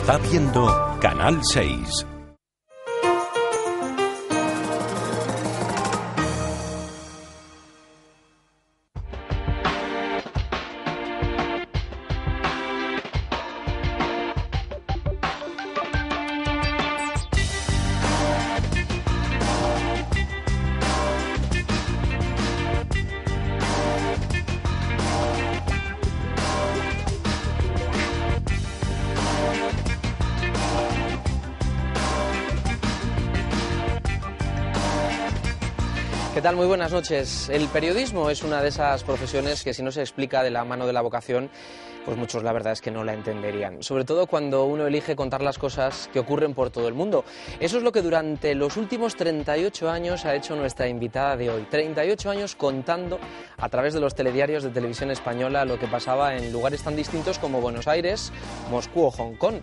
Está viendo Canal 6. ¿Qué tal? Muy buenas noches. El periodismo es una de esas profesiones que si no se explica de la mano de la vocación, pues muchos la verdad es que no la entenderían. Sobre todo cuando uno elige contar las cosas que ocurren por todo el mundo. Eso es lo que durante los últimos 38 años ha hecho nuestra invitada de hoy. 38 años contando a través de los telediarios de televisión española lo que pasaba en lugares tan distintos como Buenos Aires, Moscú o Hong Kong.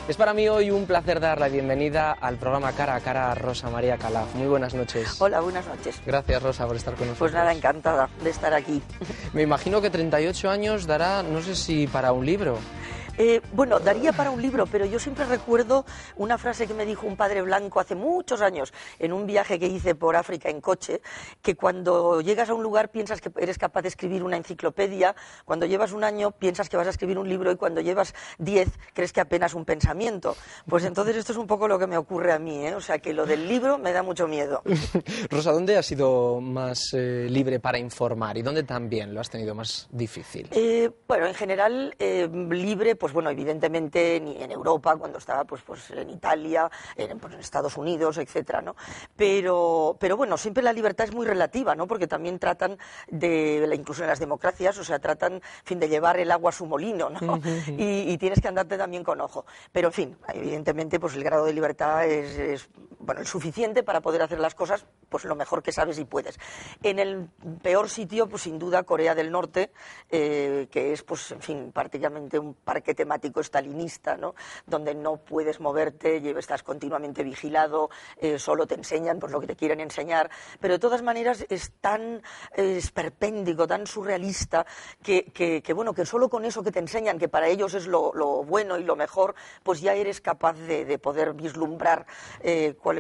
Es para mí hoy un placer dar la bienvenida al programa Cara a Cara a Rosa María Calaf. Muy buenas noches. Hola, buenas noches. Gracias, Rosa, por estar con nosotros. Pues nada, encantada de estar aquí. Me imagino que 38 años dará, no sé si para un libro. Bueno, daría para un libro, pero yo siempre recuerdo una frase que me dijo un padre blanco hace muchos años en un viaje que hice por África en coche, que cuando llegas a un lugar piensas que eres capaz de escribir una enciclopedia, cuando llevas un año piensas que vas a escribir un libro y cuando llevas 10 crees que apenas un pensamiento. Pues entonces esto es un poco lo que me ocurre a mí, ¿eh? O sea que lo del libro me da mucho miedo. Rosa, ¿dónde has sido más libre para informar y dónde también lo has tenido más difícil? Bueno, en general libre, pues bueno, evidentemente ni en Europa, cuando estaba pues en Italia, en Estados Unidos, etcétera, ¿no? Pero bueno, siempre la libertad es muy relativa, ¿no? Porque también tratan incluso en las democracias, o sea, tratan, en fin, de llevar el agua a su molino, ¿no? Y tienes que andarte también con ojo. Pero en fin, evidentemente, pues el grado de libertad es bueno, el suficiente para poder hacer las cosas pues lo mejor que sabes y puedes. En el peor sitio, pues sin duda Corea del Norte, que es, pues en fin, prácticamente un parque temático estalinista, ¿no? Donde no puedes moverte, estás continuamente vigilado, solo te enseñan pues lo que te quieren enseñar, pero de todas maneras es tan esperpéndico, tan surrealista, que bueno, que solo con eso que te enseñan, que para ellos es lo bueno y lo mejor, pues ya eres capaz de poder vislumbrar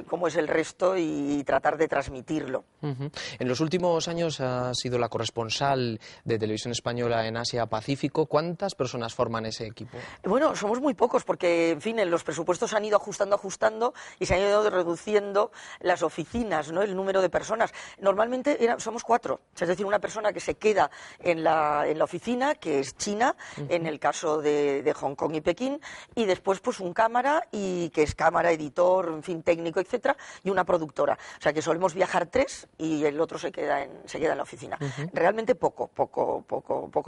cómo es el resto y tratar de transmitirlo. En los últimos años has sido la corresponsal de Televisión Española en Asia-Pacífico. ¿Cuántas personas forman ese equipo? Bueno, somos muy pocos porque, en fin, los presupuestos se han ido ajustando y se han ido reduciendo las oficinas, ¿no? El número de personas. Normalmente somos 4, es decir, una persona que se queda en la oficina, que es China, en el caso de Hong Kong y Pekín, y después pues un cámara, y que es cámara, editor, en fin, técnico, etcétera, y una productora. O sea que solemos viajar 3 y el otro se queda en la oficina. Realmente poco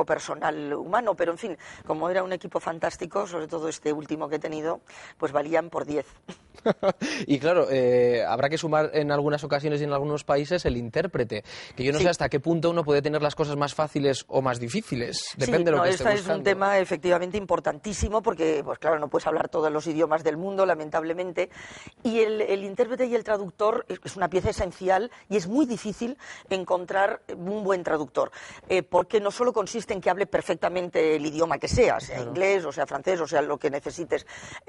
personal humano, pero en fin, como era un equipo fantástico, sobre todo este último que he tenido, pues valían por 10. Y claro, habrá que sumar en algunas ocasiones y en algunos países el intérprete, que yo no sé hasta qué punto uno puede tener las cosas más fáciles o más difíciles, depende de lo que esté buscando. Este es un tema efectivamente importantísimo porque, pues claro, no puedes hablar todos los idiomas del mundo, lamentablemente, y el intérprete y el traductor es una pieza esencial y es muy difícil encontrar un buen traductor, porque no solo consiste en que hable perfectamente el idioma que sea inglés, o sea francés, o sea lo que necesites,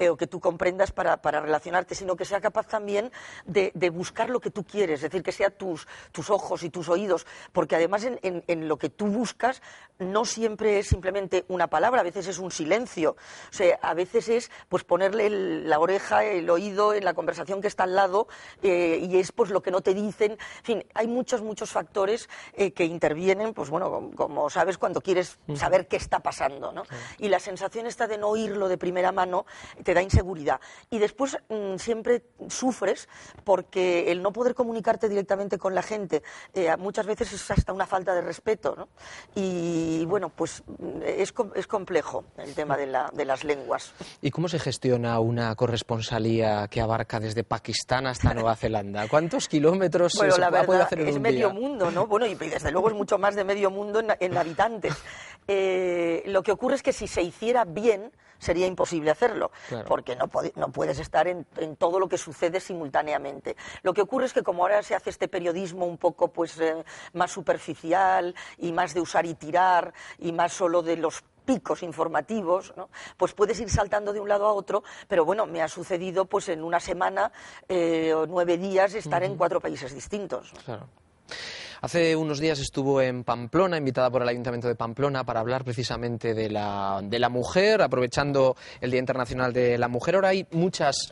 o que tú comprendas para relacionarte, sino que sea capaz también de buscar lo que tú quieres, es decir, que sea tus ojos y tus oídos, porque además en lo que tú buscas no siempre es simplemente una palabra, a veces es un silencio, o sea, a veces es pues ponerle la oreja, el oído en la conversación que está al lado, y es pues lo que no te dicen, en fin, hay muchos factores que intervienen, pues bueno, como sabes, cuando quieres saber qué está pasando, ¿no? Y la sensación esta de no oírlo de primera mano te da inseguridad. Y después siempre sufres porque el no poder comunicarte directamente con la gente muchas veces es hasta una falta de respeto, ¿no? Y bueno, pues es complejo el tema de las lenguas. ¿Y cómo se gestiona una corresponsalía que abarca desde Pakistán hasta Nueva Zelanda? ¿Cuántos kilómetros bueno, se la puede verdad, hacer en un día? Es medio mundo, ¿no? Bueno, y desde luego es mucho más de medio mundo en habitantes. Lo que ocurre es que si se hiciera bien, sería imposible hacerlo, claro, porque no puedes estar en todo lo que sucede simultáneamente. Lo que ocurre es que como ahora se hace este periodismo un poco pues más superficial y más de usar y tirar y más solo de los picos informativos, ¿no? Pues puedes ir saltando de un lado a otro, pero bueno, me ha sucedido pues en una semana o 9 días estar en 4 países distintos. Claro. Hace unos días estuvo en Pamplona, invitada por el Ayuntamiento de Pamplona, para hablar precisamente de la mujer, aprovechando el Día Internacional de la Mujer. Ahora hay muchas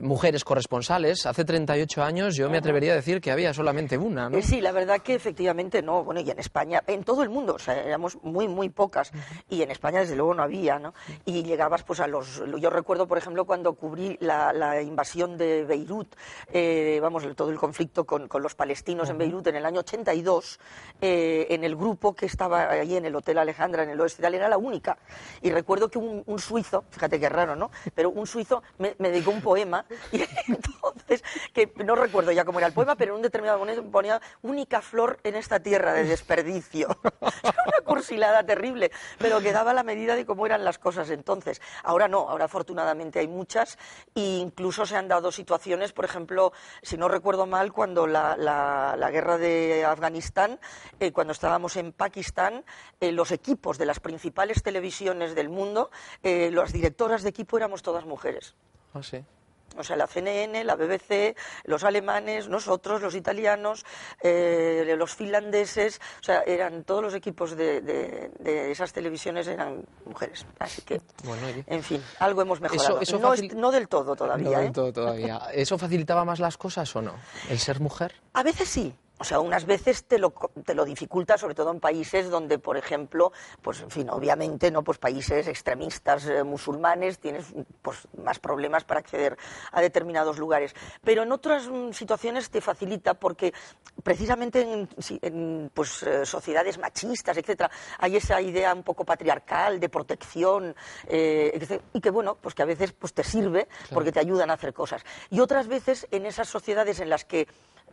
mujeres corresponsales. Hace 38 años yo me atrevería a decir que había solamente una, ¿no? Sí, la verdad que efectivamente no. Bueno, y en España, en todo el mundo, o sea, éramos muy pocas. Y en España, desde luego, no había, ¿no? Y llegabas pues a los... Yo recuerdo, por ejemplo, cuando cubrí la invasión de Beirut, todo el conflicto con los palestinos en Beirut en el año 82, en el grupo que estaba allí en el Hotel Alejandra, en el oeste de Italia, era la única. Y recuerdo que un suizo, fíjate qué raro, ¿no? Pero un suizo me dedicó un poema. Y entonces, que no recuerdo ya cómo era el poema, pero en un determinado momento ponía única flor en esta tierra de desperdicio. Era una cursilada terrible, pero que daba la medida de cómo eran las cosas entonces. Ahora no, ahora afortunadamente hay muchas, e incluso se han dado situaciones, por ejemplo, si no recuerdo mal, cuando la guerra de Afganistán, cuando estábamos en Pakistán, los equipos de las principales televisiones del mundo, las directoras de equipo éramos todas mujeres. Ah, sí. O sea, la CNN, la BBC, los alemanes, nosotros, los italianos, los finlandeses, o sea, eran todos los equipos de esas televisiones eran mujeres. Así que, bueno, en fin, algo hemos mejorado. No del todo todavía. No del todo todavía. ¿Eso facilitaba más las cosas o no? ¿El ser mujer? A veces sí. O sea, unas veces te lo dificulta, sobre todo en países donde, por ejemplo, pues en fin, obviamente, no, pues países extremistas musulmanes, tienes pues más problemas para acceder a determinados lugares. Pero en otras situaciones te facilita porque precisamente en sociedades machistas, etcétera, hay esa idea un poco patriarcal de protección, etcétera, y que bueno, pues que a veces pues te sirve porque te ayudan a hacer cosas. Y otras veces en esas sociedades en las que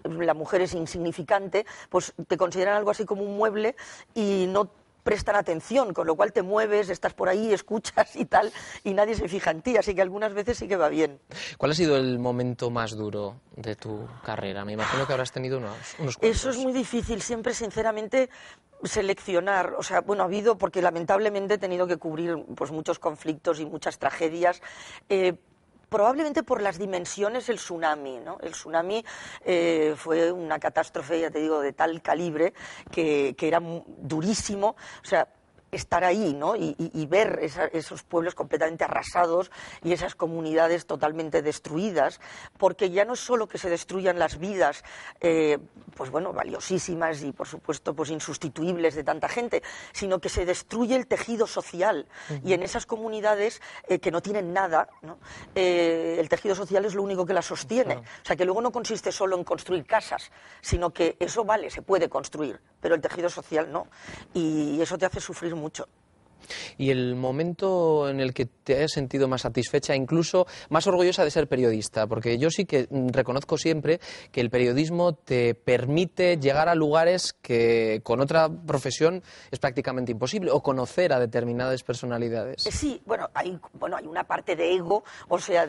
la mujer es insignificante, pues te consideran algo así como un mueble y no prestan atención, con lo cual te mueves, estás por ahí, escuchas y tal, y nadie se fija en ti, así que algunas veces sí que va bien. ¿Cuál ha sido el momento más duro de tu carrera? Me imagino que habrás tenido unos cuantos. Eso es muy difícil, siempre, sinceramente, seleccionar. O sea, bueno, ha habido, porque lamentablemente he tenido que cubrir pues muchos conflictos y muchas tragedias. Probablemente por las dimensiones el tsunami, ¿no? El tsunami fue una catástrofe, ya te digo, de tal calibre que era durísimo. O sea, estar ahí, ¿no? Y ver esos pueblos completamente arrasados y esas comunidades totalmente destruidas, porque ya no es solo que se destruyan las vidas, pues bueno, valiosísimas y por supuesto pues insustituibles de tanta gente, sino que se destruye el tejido social. Y en esas comunidades que no tienen nada, ¿no? El tejido social es lo único que las sostiene. Claro. O sea, que luego no consiste solo en construir casas, sino que eso vale, se puede construir, pero el tejido social no. Y eso te hace sufrir mucho. ¿Y el momento en el que te hayas sentido más satisfecha, incluso más orgullosa de ser periodista? Porque yo sí que reconozco siempre que el periodismo te permite llegar a lugares que con otra profesión es prácticamente imposible, o conocer a determinadas personalidades. Sí, bueno, hay una parte de ego, o sea,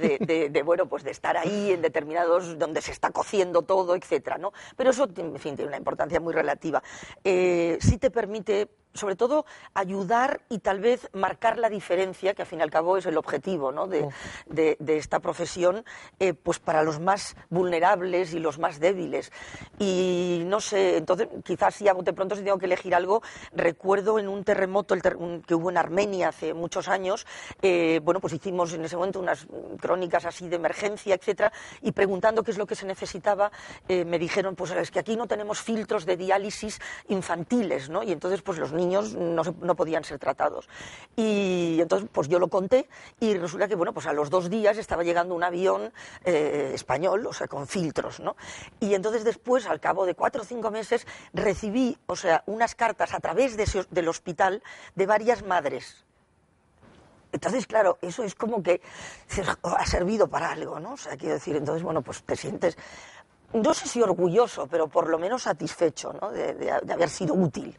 bueno, pues de estar ahí en determinados, donde se está cociendo todo, etcétera, ¿no? Pero eso, en fin, tiene una importancia muy relativa. Sí te permite, sobre todo, ayudar y tal vez marcar la diferencia, que al fin y al cabo es el objetivo, ¿no? de esta profesión, pues para los más vulnerables y los más débiles. Y no sé, entonces quizás si de pronto si tengo que elegir algo, recuerdo en un terremoto que hubo en Armenia hace muchos años, bueno, pues hicimos en ese momento unas crónicas así de emergencia, etcétera, y preguntando qué es lo que se necesitaba, me dijeron, pues es que aquí no tenemos filtros de diálisis infantiles, ¿no? Y entonces pues los niños no podían ser tratados. Y entonces pues yo lo conté y resulta que, bueno, pues a los 2 días estaba llegando un avión español, o sea, con filtros, ¿no? Y entonces después, al cabo de 4 o 5 meses, recibí, o sea, unas cartas a través del hospital de varias madres. Entonces, claro, eso es como que ha servido para algo, ¿no? O sea, quiero decir, entonces, bueno, pues te sientes, no sé si orgulloso, pero por lo menos satisfecho, ¿no? De haber sido útil.